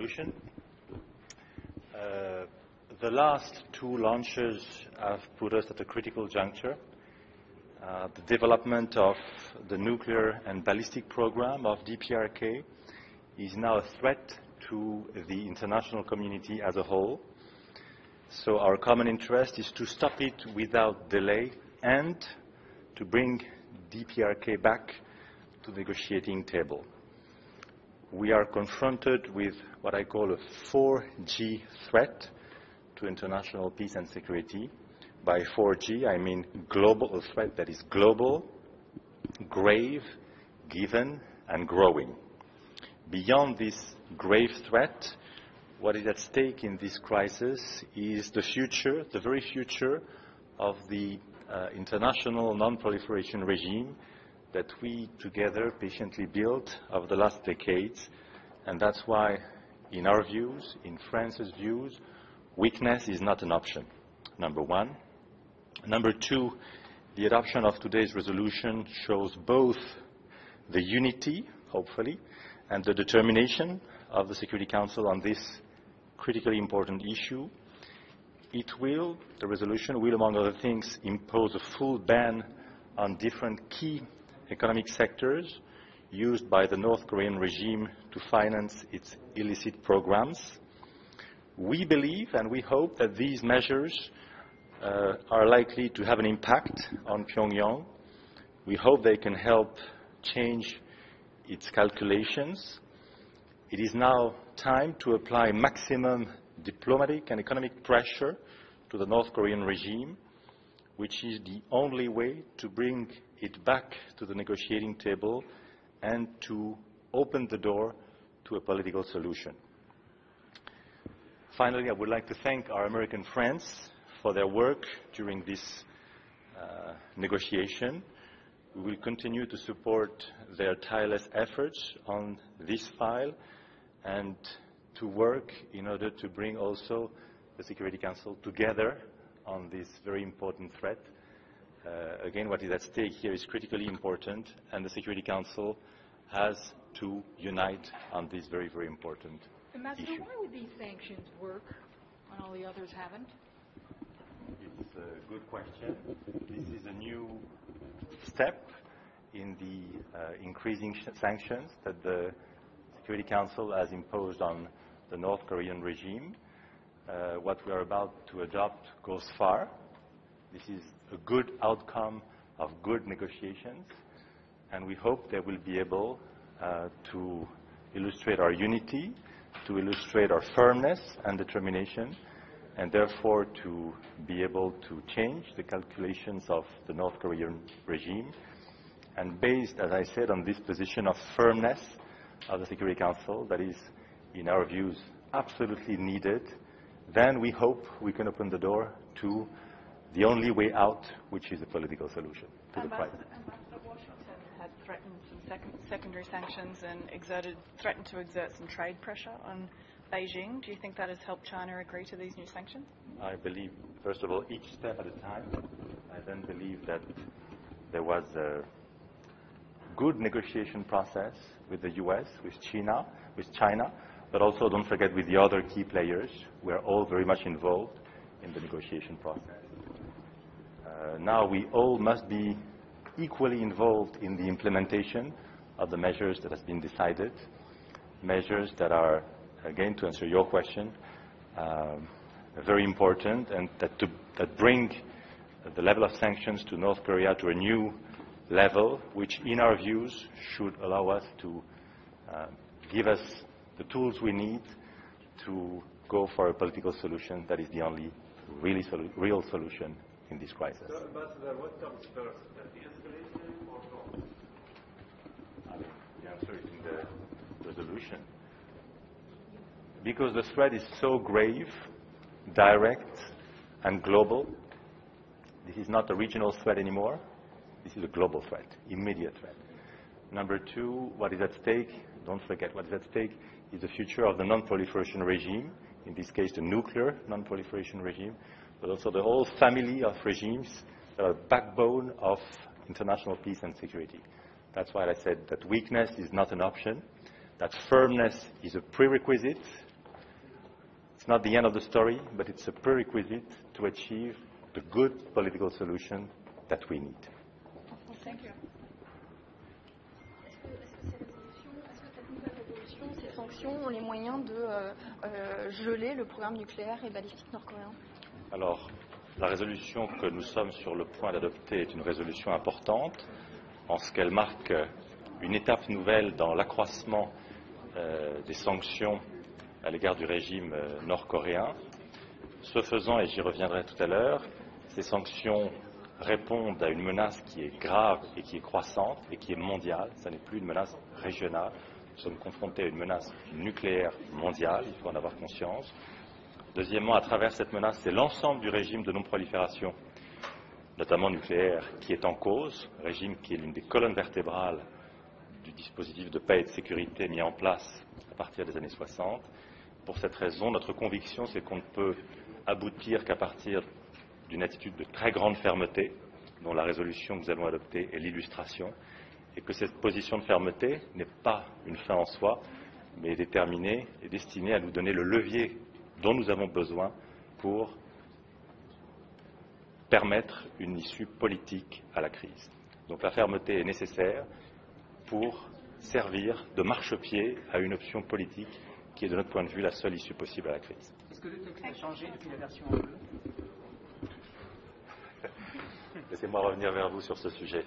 resolution. The last two launches have put us at a critical juncture. The development of the nuclear and ballistic program of DPRK is now a threat to the international community as a whole. So our common interest is to stop it without delay and to bring DPRK back to the negotiating table. We are confronted with what I call a 4G threat to international peace and security. By 4G, I mean global, a threat that is global, grave, given, and growing. Beyond this grave threat, what is at stake in this crisis is the future, the very future of the international non-proliferation regime that we together patiently built over the last decades. And that's why, in our views, in France's views, weakness is not an option, number one. Number two, the adoption of today's resolution shows both the unity, hopefully, and the determination of the Security Council on this critically important issue. The resolution will, among other things, impose a full ban on different key economic sectors used by the North Korean regime to finance its illicit programs. We believe and we hope that these measures are likely to have an impact on Pyongyang. We hope they can help change its calculations. It is now time to apply maximum diplomatic and economic pressure to the North Korean regime, which is the only way to bring it back to the negotiating table and to open the door to a political solution. Finally, I would like to thank our American friends for their work during this negotiation. We will continue to support their tireless efforts on this file and to work in order to bring also the Security Council together on this very important threat. Again, what is at stake here is critically important, and the Security Council has to unite on this very, very important Ambassador, issue. why would these sanctions work when all the others haven't? It's a good question. This is a new step in the increasing sanctions that the Security Council has imposed on the North Korean regime. What we are about to adopt goes far. This is a good outcome of good negotiations, and we hope they will be able to illustrate our unity, to illustrate our firmness and determination, and therefore to be able to change the calculations of the North Korean regime. And based, as I said, on this position of firmness of the Security Council that is, in our views, absolutely needed, then we hope we can open the door to the only way out, which is a political solution to the crisis. Ambassador, Washington had threatened some secondary sanctions and threatened to exert some trade pressure on Beijing. Do you think that has helped China agree to these new sanctions? I believe, first of all, each step at a time. I then believe that there was a good negotiation process with the U.S., with China, but also don't forget with the other key players. We are all very much involved in the negotiation process. Now we all must be equally involved in the implementation of the measures that has been decided, measures that are, again, to answer your question, very important and that bring the level of sanctions to North Korea to a new level, which in our views should allow us to give us the tools we need to go for a political solution that is the only real solution in this crisis. So, Ambassador, what comes first, de-escalation or not? The answer is in the resolution. Because the threat is so grave, direct, and global, this is not a regional threat anymore. This is a global threat, immediate threat. Number two, what is at stake, don't forget, what is at stake is the future of the non-proliferation regime, in this case the nuclear non-proliferation regime, but also the whole family of regimes that are the backbone of international peace and security. That's why I said that weakness is not an option, that firmness is a prerequisite It's not the end of the story, but it's a prerequisite to achieve the good political solution that we need. Thank you. Est-ce que cette nouvelle résolution, ces sanctions ont les moyens de geler le programme nucléaire et balistique nord-coréen? Alors, la résolution que nous sommes sur le point d'adopter est une résolution importante en ce qu'elle marque une étape nouvelle dans l'accroissement des sanctions à l'égard du régime nord-coréen. Ce faisant, et j'y reviendrai tout à l'heure, ces sanctions répondent à une menace qui est grave et qui est croissante et qui est mondiale. Ce n'est plus une menace régionale. Nous sommes confrontés à une menace nucléaire mondiale, il faut en avoir conscience. Deuxièmement, à travers cette menace, c'est l'ensemble du régime de non-prolifération, notamment nucléaire, qui est en cause, régime qui est l'une des colonnes vertébrales du dispositif de paix et de sécurité mis en place à partir des années 60. Pour cette raison, notre conviction, c'est qu'on ne peut aboutir qu'à partir d'une attitude de très grande fermeté, dont la résolution que nous allons adopter est l'illustration, et que cette position de fermeté n'est pas une fin en soi, mais est déterminée et destinée à nous donner le levier dont nous avons besoin pour permettre une issue politique à la crise. Donc la fermeté est nécessaire pour servir de marchepied à une option politique qui est de notre point de vue la seule issue possible à la crise. Est-ce que le texte a changé depuis la version en bleu? Laissez-moi revenir vers vous sur ce sujet.